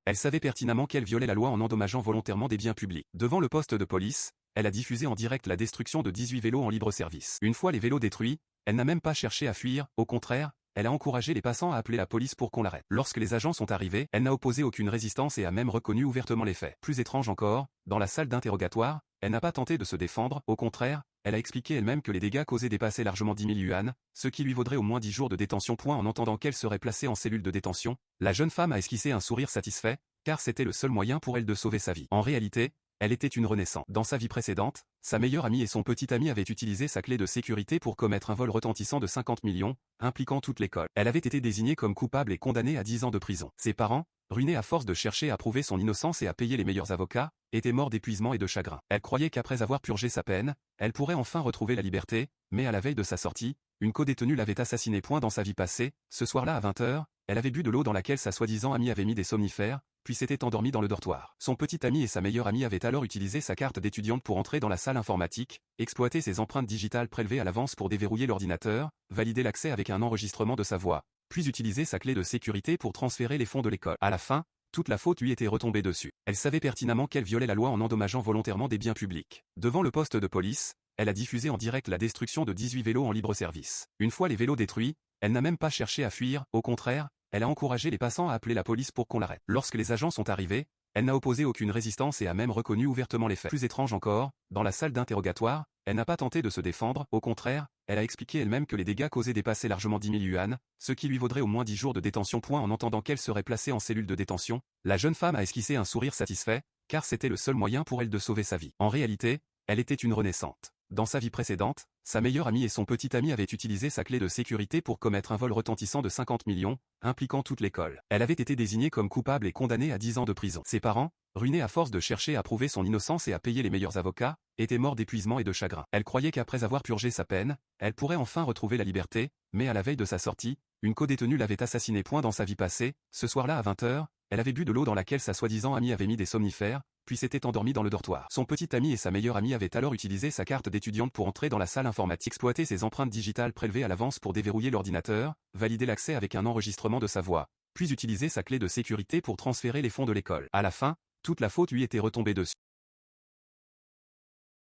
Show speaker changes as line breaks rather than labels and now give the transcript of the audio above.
Elle savait pertinemment qu'elle violait la loi en endommageant volontairement des biens publics. Devant le poste de police, elle a diffusé en direct la destruction de 18 vélos en libre service. Une fois les vélos détruits, elle n'a même pas cherché à fuir, au contraire, elle a encouragé les passants à appeler la police pour qu'on l'arrête. Lorsque les agents sont arrivés, elle n'a opposé aucune résistance et a même reconnu ouvertement les faits. Plus étrange encore, dans la salle d'interrogatoire, elle n'a pas tenté de se défendre, au contraire, elle a expliqué elle-même que les dégâts causés dépassaient largement 10 000 yuans, ce qui lui vaudrait au moins 10 jours de détention. En entendant qu'elle serait placée en cellule de détention, la jeune femme a esquissé un sourire satisfait, car c'était le seul moyen pour elle de sauver sa vie. En réalité, elle était une renaissante. Dans sa vie précédente, sa meilleure amie et son petit ami avaient utilisé sa clé de sécurité pour commettre un vol retentissant de 50 millions, impliquant toute l'école. Elle avait été désignée comme coupable et condamnée à 10 ans de prison. Ses parents, ruinés à force de chercher à prouver son innocence et à payer les meilleurs avocats, étaient morts d'épuisement et de chagrin. Elle croyait qu'après avoir purgé sa peine, elle pourrait enfin retrouver la liberté, mais à la veille de sa sortie, une codétenue l'avait assassinée. Dans sa vie passée, ce soir-là à 20 h, elle avait bu de l'eau dans laquelle sa soi-disant amie avait mis des somnifères, puis s'était endormie dans le dortoir. Son petit ami et sa meilleure amie avaient alors utilisé sa carte d'étudiante pour entrer dans la salle informatique, exploiter ses empreintes digitales prélevées à l'avance pour déverrouiller l'ordinateur, valider l'accès avec un enregistrement de sa voix, puis utiliser sa clé de sécurité pour transférer les fonds de l'école. À la fin, toute la faute lui était retombée dessus. Elle savait pertinemment qu'elle violait la loi en endommageant volontairement des biens publics. Devant le poste de police, elle a diffusé en direct la destruction de 18 vélos en libre service. Une fois les vélos détruits, elle n'a même pas cherché à fuir, au contraire, elle a encouragé les passants à appeler la police pour qu'on l'arrête. Lorsque les agents sont arrivés, elle n'a opposé aucune résistance et a même reconnu ouvertement les faits. Plus étrange encore, dans la salle d'interrogatoire, elle n'a pas tenté de se défendre, au contraire, elle a expliqué elle-même que les dégâts causés dépassaient largement 10 000 yuans, ce qui lui vaudrait au moins 10 jours de détention. En entendant qu'elle serait placée en cellule de détention, la jeune femme a esquissé un sourire satisfait, car c'était le seul moyen pour elle de sauver sa vie. En réalité, elle était une renaissante. Dans sa vie précédente, sa meilleure amie et son petit ami avaient utilisé sa clé de sécurité pour commettre un vol retentissant de 50 millions, impliquant toute l'école. Elle avait été désignée comme coupable et condamnée à 10 ans de prison. Ses parents, ruinés à force de chercher à prouver son innocence et à payer les meilleurs avocats, étaient morts d'épuisement et de chagrin. Elle croyait qu'après avoir purgé sa peine, elle pourrait enfin retrouver la liberté, mais à la veille de sa sortie, une codétenue l'avait assassinée. Dans sa vie passée, ce soir-là à 20 h, elle avait bu de l'eau dans laquelle sa soi-disant amie avait mis des somnifères, puis s'était endormie dans le dortoir. Son petit ami et sa meilleure amie avaient alors utilisé sa carte d'étudiante pour entrer dans la salle informatique, exploiter ses empreintes digitales prélevées à l'avance pour déverrouiller l'ordinateur, valider l'accès avec un enregistrement de sa voix, puis utiliser sa clé de sécurité pour transférer les fonds de l'école. À la fin, toute la faute lui était retombée dessus.